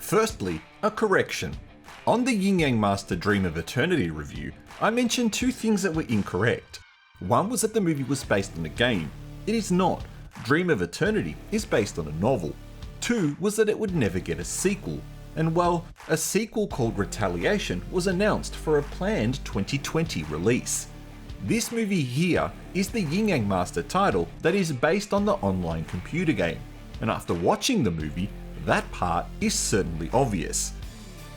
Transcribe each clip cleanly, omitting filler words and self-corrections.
Firstly, a correction. On the Yin Yang Master Dream of Eternity review, I mentioned two things that were incorrect. One was that the movie was based on a game. It is not. Dream of Eternity is based on a novel. Two was that it would never get a sequel. And well, a sequel called Retaliation was announced for a planned 2020 release. This movie here is the Yin Yang Master title that is based on the online computer game. And after watching the movie, that part is certainly obvious.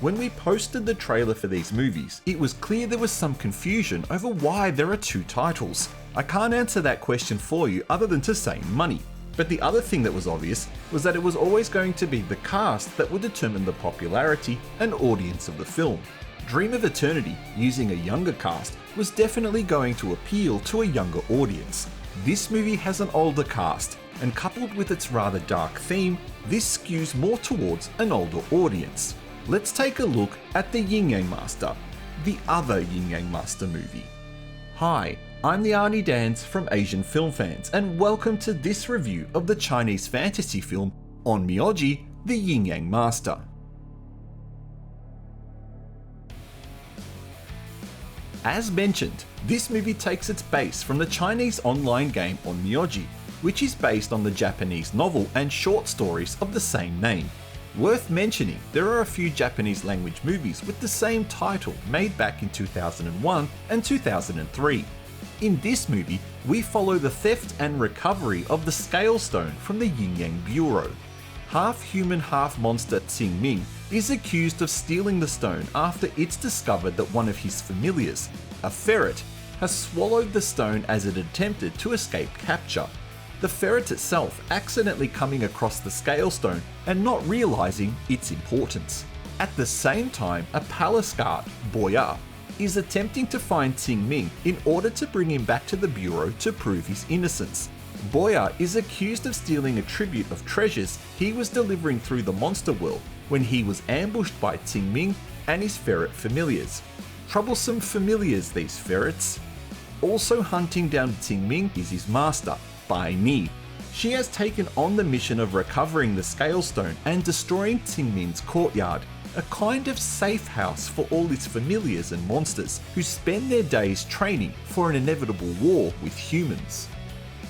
When we posted the trailer for these movies, it was clear there was some confusion over why there are two titles. I can't answer that question for you other than to say money. But the other thing that was obvious was that it was always going to be the cast that would determine the popularity and audience of the film. Dream of Eternity, using a younger cast, was definitely going to appeal to a younger audience. This movie has an older cast, and coupled with its rather dark theme, this skews more towards an older audience. Let's take a look at the Yin Yang Master, the other Yin Yang Master movie. Hi, I'm the Arnie Dans from Asian Film Fans, and welcome to this review of the Chinese fantasy film Onmyoji, the Yin Yang Master. As mentioned, this movie takes its base from the Chinese online game Onmyoji, which is based on the Japanese novel and short stories of the same name. Worth mentioning, there are a few Japanese language movies with the same title made back in 2001 and 2003. In this movie, we follow the theft and recovery of the Scale Stone from the Yin Yang Bureau. Half human, half monster Tsing Ming is accused of stealing the stone after it's discovered that one of his familiars, a ferret, has swallowed the stone as it attempted to escape capture. The ferret itself accidentally coming across the Scale Stone and not realizing its importance. At the same time, a palace guard, Boya, is attempting to find Tsing Ming in order to bring him back to the Bureau to prove his innocence. Boya is accused of stealing a tribute of treasures he was delivering through the monster world when he was ambushed by Tsing Ming and his ferret familiars. Troublesome familiars, these ferrets. Also hunting down Tsing Ming is his master, Bai Ni. She has taken on the mission of recovering the Scale Stone and destroying Tsing Ming's courtyard, a kind of safe house for all its familiars and monsters who spend their days training for an inevitable war with humans.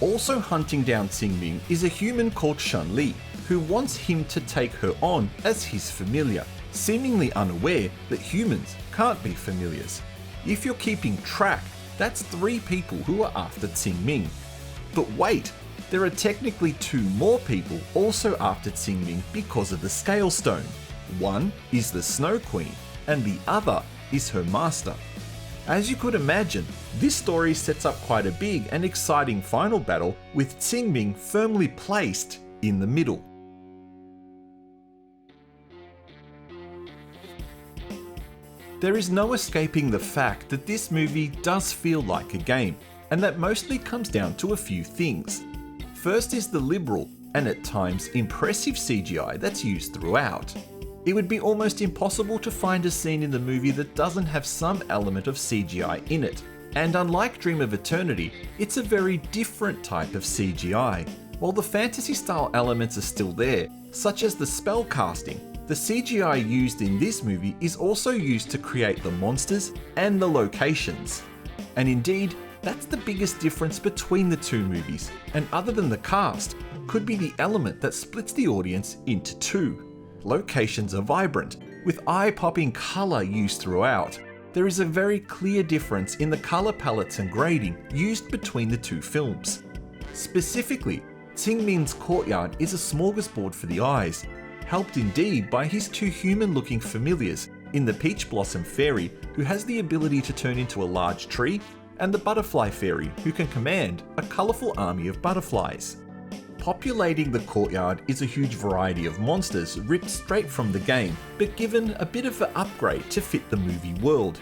Also hunting down Tsing Ming is a human called Shun Li, who wants him to take her on as his familiar, seemingly unaware that humans can't be familiars. If you're keeping track, that's 3 people who are after Tsing Ming. But wait, there are technically 2 more people also after Tsing Ming because of the Scale Stone. One is the Snow Queen, and the other is her master. As you could imagine, this story sets up quite a big and exciting final battle with Tsing Ming firmly placed in the middle. There is no escaping the fact that this movie does feel like a game, and that mostly comes down to a few things. First is the liberal, and at times impressive CGI that's used throughout. It would be almost impossible to find a scene in the movie that doesn't have some element of CGI in it, and unlike Dream of Eternity, it's a very different type of CGI. While the fantasy style elements are still there, such as the spell casting, the CGI used in this movie is also used to create the monsters and the locations. And indeed, that's the biggest difference between the two movies, and other than the cast, could be the element that splits the audience into two. Locations are vibrant, with eye-popping colour used throughout. There is a very clear difference in the colour palettes and grading used between the two films. Specifically, Tsing Ming's courtyard is a smorgasbord for the eyes, helped indeed by his 2 human-looking familiars in the Peach Blossom Fairy, who has the ability to turn into a large tree, and the Butterfly Fairy, who can command a colourful army of butterflies. Populating the courtyard is a huge variety of monsters ripped straight from the game, but given a bit of an upgrade to fit the movie world.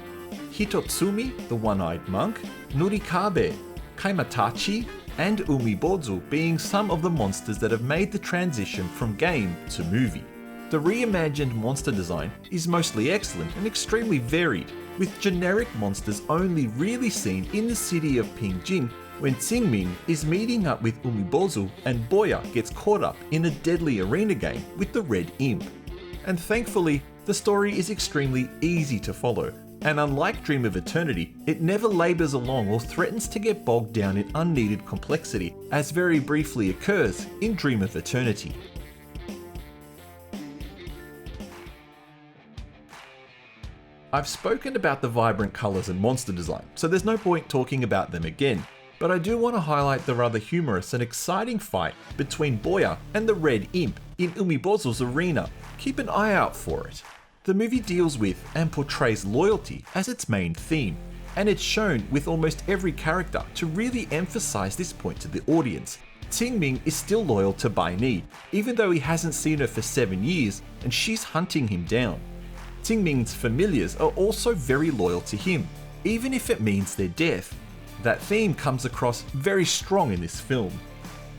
Hitotsumi, the one-eyed monk, Nurikabe, Kaimatachi, and Umibozu being some of the monsters that have made the transition from game to movie. The reimagined monster design is mostly excellent and extremely varied, with generic monsters only really seen in the city of Pingjin when Tsing Ming is meeting up with Umibozu and Boya gets caught up in a deadly arena game with the Red Imp. and thankfully, the story is extremely easy to follow, and unlike Dream of Eternity, it never labours along or threatens to get bogged down in unneeded complexity, as very briefly occurs in Dream of Eternity. I've spoken about the vibrant colours and monster design, so there's no point talking about them again, but I do want to highlight the rather humorous and exciting fight between Boya and the Red Imp in Umibozu's arena. Keep an eye out for it. The movie deals with and portrays loyalty as its main theme, and it's shown with almost every character to really emphasize this point to the audience. Qingming is still loyal to Bai Ni, even though he hasn't seen her for 7 years and she's hunting him down. Qingming's familiars are also very loyal to him, even if it means their death. That theme comes across very strong in this film.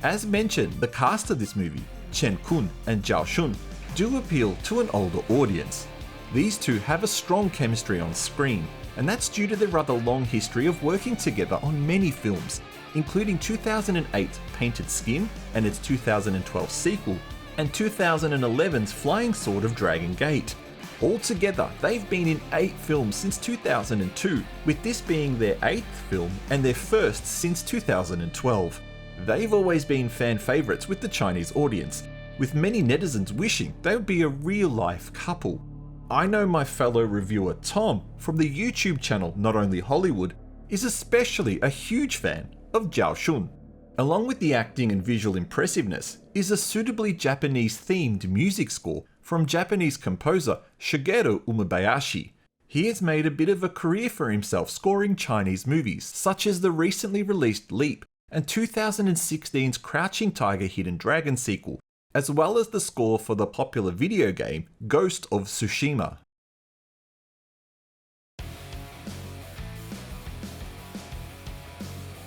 As mentioned, the cast of this movie, Chen Kun and Zhao Shun, do appeal to an older audience. These two have a strong chemistry on screen, and that's due to their rather long history of working together on many films, including 2008's Painted Skin and its 2012 sequel, and 2011's Flying Sword of Dragon Gate. Altogether, they've been in 8 films since 2002, with this being their 8th film and their first since 2012. They've always been fan favourites with the Chinese audience, with many netizens wishing they would be a real-life couple. I know my fellow reviewer Tom from the YouTube channel Not Only Hollywood is especially a huge fan of Zhao Shun. Along with the acting and visual impressiveness is a suitably Japanese-themed music score from Japanese composer Shigeru Umebayashi. He has made a bit of a career for himself scoring Chinese movies, such as the recently released Leap and 2016's Crouching Tiger Hidden Dragon sequel, as well as the score for the popular video game Ghost of Tsushima.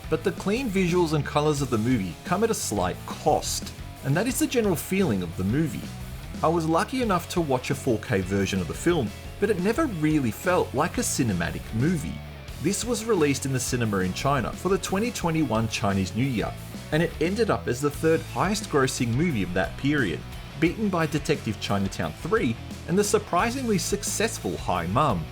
But the clean visuals and colours of the movie come at a slight cost, and that is the general feeling of the movie. I was lucky enough to watch a 4K version of the film, but it never really felt like a cinematic movie. This was released in the cinema in China for the 2021 Chinese New Year, and it ended up as the 3rd highest grossing movie of that period, beaten by Detective Chinatown 3 and the surprisingly successful Hi Mum.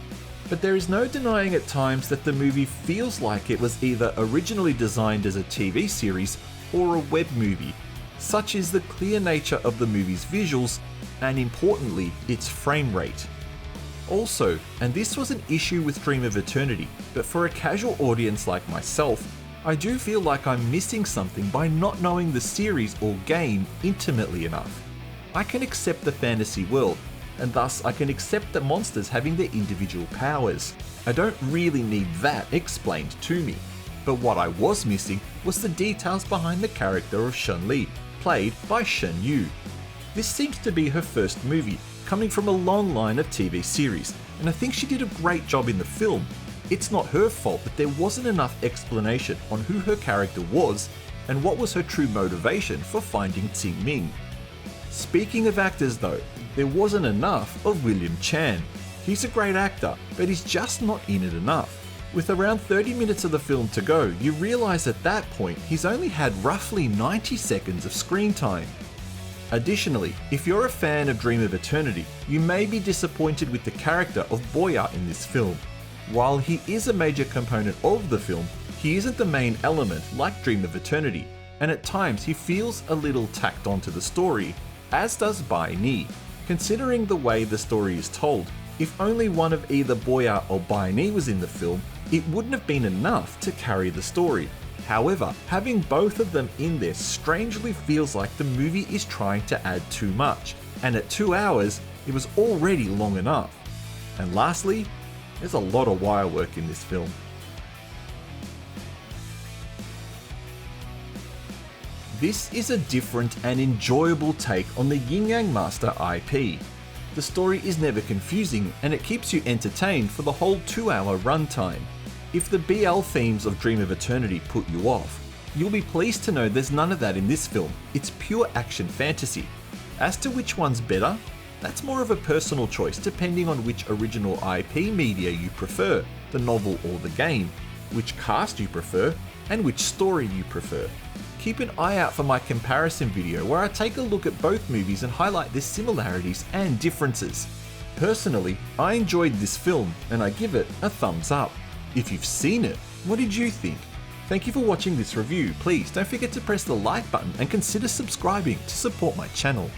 But there is no denying at times that the movie feels like it was either originally designed as a TV series or a web movie. Such is the clear nature of the movie's visuals, and importantly, its frame rate. Also, and this was an issue with Dream of Eternity, but for a casual audience like myself, I do feel like I'm missing something by not knowing the series or game intimately enough. I can accept the fantasy world, and thus I can accept the monsters having their individual powers. I don't really need that explained to me. But what I was missing was the details behind the character of Shun Li, played by Shen Yu. This seems to be her first movie, coming from a long line of TV series, and I think she did a great job in the film. It's not her fault that there wasn't enough explanation on who her character was and what was her true motivation for finding Qingming. Speaking of actors though, there wasn't enough of William Chan. He's a great actor, but he's just not in it enough. With around 30 minutes of the film to go, you realise at that point he's only had roughly 90 seconds of screen time. Additionally, if you're a fan of Dream of Eternity, you may be disappointed with the character of Boya in this film. While he is a major component of the film, he isn't the main element like Dream of Eternity, and at times he feels a little tacked onto the story, as does Bai Ni. Considering the way the story is told, if only one of either Boya or Bai Ni was in the film, it wouldn't have been enough to carry the story. However, having both of them in there strangely feels like the movie is trying to add too much, and at 2 hours, it was already long enough. And lastly, there's a lot of wire work in this film. This is a different and enjoyable take on the Yin Yang Master IP. The story is never confusing and it keeps you entertained for the whole 2-hour runtime. If the BL themes of Dream of Eternity put you off, you'll be pleased to know there's none of that in this film. It's pure action fantasy. As to which one's better, that's more of a personal choice depending on which original IP media you prefer, the novel or the game, which cast you prefer, and which story you prefer. keep an eye out for my comparison video where I take a look at both movies and highlight their similarities and differences. Personally, I enjoyed this film and I give it a thumbs up. If you've seen it, what did you think? Thank you for watching this review. Please don't forget to press the like button and consider subscribing to support my channel.